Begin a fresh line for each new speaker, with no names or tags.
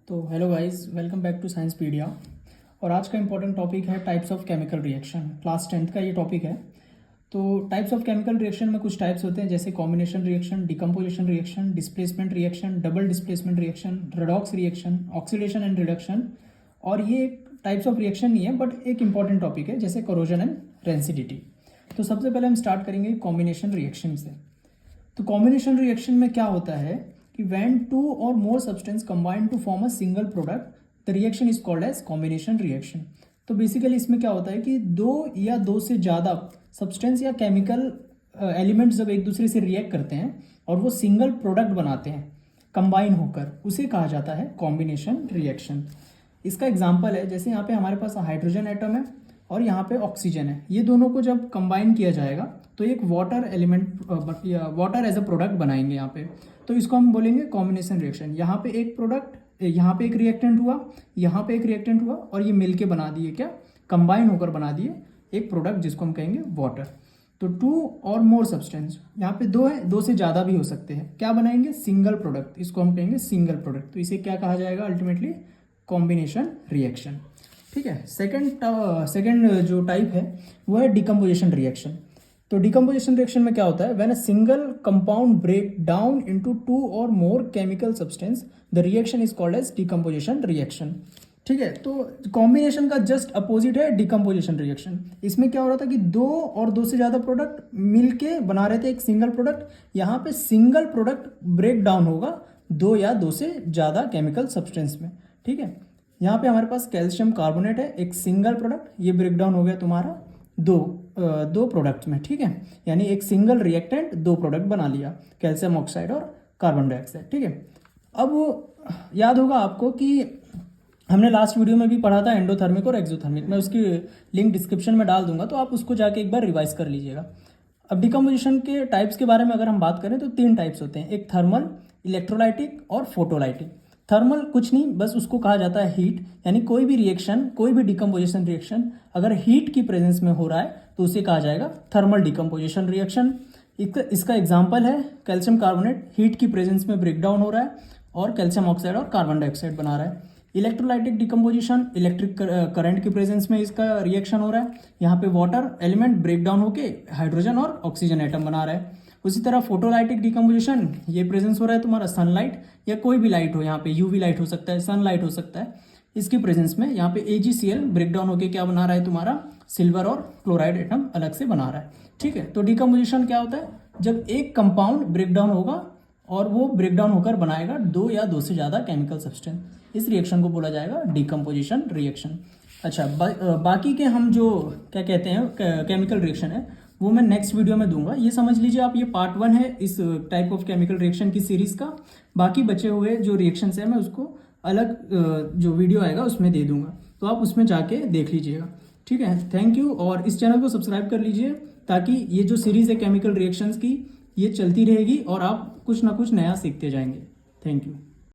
तो hello guys, welcome back to Sciencepedia. और आज का इंपॉर्टेंट टॉपिक है types of chemical reaction. Class 10th का ये टॉपिक है। तो टाइप्स ऑफ केमिकल रिएक्शन में कुछ टाइप्स होते हैं, जैसे combination reaction, decomposition reaction, displacement reaction, double displacement reaction, redox reaction, oxidation and reduction. और ये टाइप्स ऑफ रिएक्शन नहीं है, बट एक इंपॉर्टेंट टॉपिक है, जैसे करोजन एंड रेंसिडिटी। तो सबसे पहले हम स्टार्ट करेंगे कॉम्बिनेशन रिएक्शन से। तो कॉम्बिनेशन रिएक्शन में क्या होता है कि व्हेन टू और more substance combine to form a single product the reaction is called as combination reaction. तो बेसिकली इसमें क्या होता है कि दो या दो से ज़्यादा सब्सटेंस या केमिकल एलिमेंट्स जब एक दूसरे से रिएक्ट करते हैं और वो सिंगल प्रोडक्ट बनाते हैं कंबाइन होकर, उसे कहा जाता है कॉम्बिनेशन रिएक्शन। इसका एग्जाम्पल है, जैसे यहाँ पे हमारे पास हाइड्रोजन एटम है और यहाँ पे ऑक्सीजन है। ये दोनों को जब कंबाइन किया जाएगा तो एक वाटर एलिमेंट या वाटर एज अ प्रोडक्ट बनाएंगे यहाँ पे। तो इसको हम बोलेंगे कॉम्बिनेशन रिएक्शन। यहाँ पे एक प्रोडक्ट, यहाँ पे एक रिएक्टेंट हुआ, यहाँ पे एक रिएक्टेंट हुआ और ये मिलके बना दिए, क्या कंबाइन होकर बना दिए एक प्रोडक्ट जिसको हम कहेंगे वाटर। तो टू और मोर सब्सटेंस, यहाँ पे दो है, दो से ज़्यादा भी हो सकते हैं, क्या बनाएंगे सिंगल प्रोडक्ट, इसको हम कहेंगे सिंगल प्रोडक्ट। तो इसे क्या कहा जाएगा अल्टीमेटली, कॉम्बिनेशन रिएक्शन। ठीक है। सेकंड जो टाइप है वो है डिकम्पोजिशन रिएक्शन। तो डिकम्पोजिशन रिएक्शन में क्या होता है, when a single compound break down into two और more chemical substance the reaction is called as decomposition reaction. ठीक है। तो कॉम्बिनेशन का जस्ट अपोजिट है डिकम्पोजिशन रिएक्शन। इसमें क्या हो रहा था कि दो और दो से ज़्यादा प्रोडक्ट मिलके बना रहे थे एक सिंगल प्रोडक्ट। यहाँ पे सिंगल प्रोडक्ट ब्रेक डाउन होगा दो या दो से ज़्यादा केमिकल सब्सटेंस में। ठीक है। यहाँ पे हमारे पास कैल्शियम कार्बोनेट है, एक सिंगल प्रोडक्ट, ये ब्रेक डाउन हो गया तुम्हारा दो प्रोडक्ट में। ठीक है। यानी एक सिंगल रिएक्टेंट दो प्रोडक्ट बना लिया, कैल्शियम ऑक्साइड और कार्बन डाइऑक्साइड। ठीक है। अब याद होगा आपको कि हमने लास्ट वीडियो में भी पढ़ा था एंडोथर्मिक और एक्सोथर्मिक। मैं उसकी लिंक डिस्क्रिप्शन में डाल दूंगा, तो आप उसको जाके एक बार रिवाइज कर लीजिएगा। अब डिकम्पोजिशन के टाइप्स के बारे में अगर हम बात करें तो तीन टाइप्स होते हैं, एक थर्मल, इलेक्ट्रोलाइटिक और फोटोलाइटिक। थर्मल कुछ नहीं, बस उसको कहा जाता है हीट, यानी कोई भी रिएक्शन, कोई भी डिकम्पोजिशन रिएक्शन अगर हीट की प्रेजेंस में हो रहा है तो उसे कहा जाएगा थर्मल डिकम्पोजिशन रिएक्शन। इसका एग्जांपल है कैल्शियम कार्बोनेट, हीट की प्रेजेंस में ब्रेक डाउन हो रहा है और कैल्शियम ऑक्साइड और कार्बन डाइऑक्साइड बना रहा है। इलेक्ट्रोलाइटिक डिकम्पोजिशन, इलेक्ट्रिक करंट की प्रेजेंस में इसका रिएक्शन हो रहा है। यहाँ पे वाटर एलिमेंट ब्रेक डाउन होके हाइड्रोजन और ऑक्सीजन एटम बना रहा है। उसी तरह फोटोलाइटिक डिकम्पोजिशन, ये प्रेजेंस हो रहा है तुम्हारा सनलाइट या कोई भी लाइट हो, यहाँ पे यूवी लाइट हो सकता है, सनलाइट हो सकता है, इसकी प्रेजेंस में यहाँ पे AgCl ब्रेक डाउन होके क्या बना रहा है तुम्हारा सिल्वर और क्लोराइड एटम अलग से बना रहा है। ठीक है। तो डिकम्पोजिशन क्या होता है, जब एक कंपाउंड ब्रेक डाउन होगा और वो ब्रेक डाउन होकर बनाएगा दो या दो से ज़्यादा केमिकल सब्सटेंस, इस रिएक्शन को बोला जाएगा डिकम्पोजिशन रिएक्शन। अच्छा, बाकी के हम जो क्या कहते हैं केमिकल रिएक्शन है वो मैं नेक्स्ट वीडियो में दूंगा। ये समझ लीजिए आप, ये पार्ट 1 है इस टाइप ऑफ केमिकल रिएक्शन की सीरीज का। बाकी बचे हुए जो रिएक्शंस है मैं उसको अलग जो वीडियो आएगा उसमें दे दूंगा, तो आप उसमें जाके देख लीजिएगा। ठीक है। Thank you. और इस चैनल को सब्सक्राइब कर लीजिए ताकि ये जो सीरीज है केमिकल रिएक्शंस की ये चलती रहेगी और आप कुछ ना कुछ नया सीखते जाएंगे। Thank you.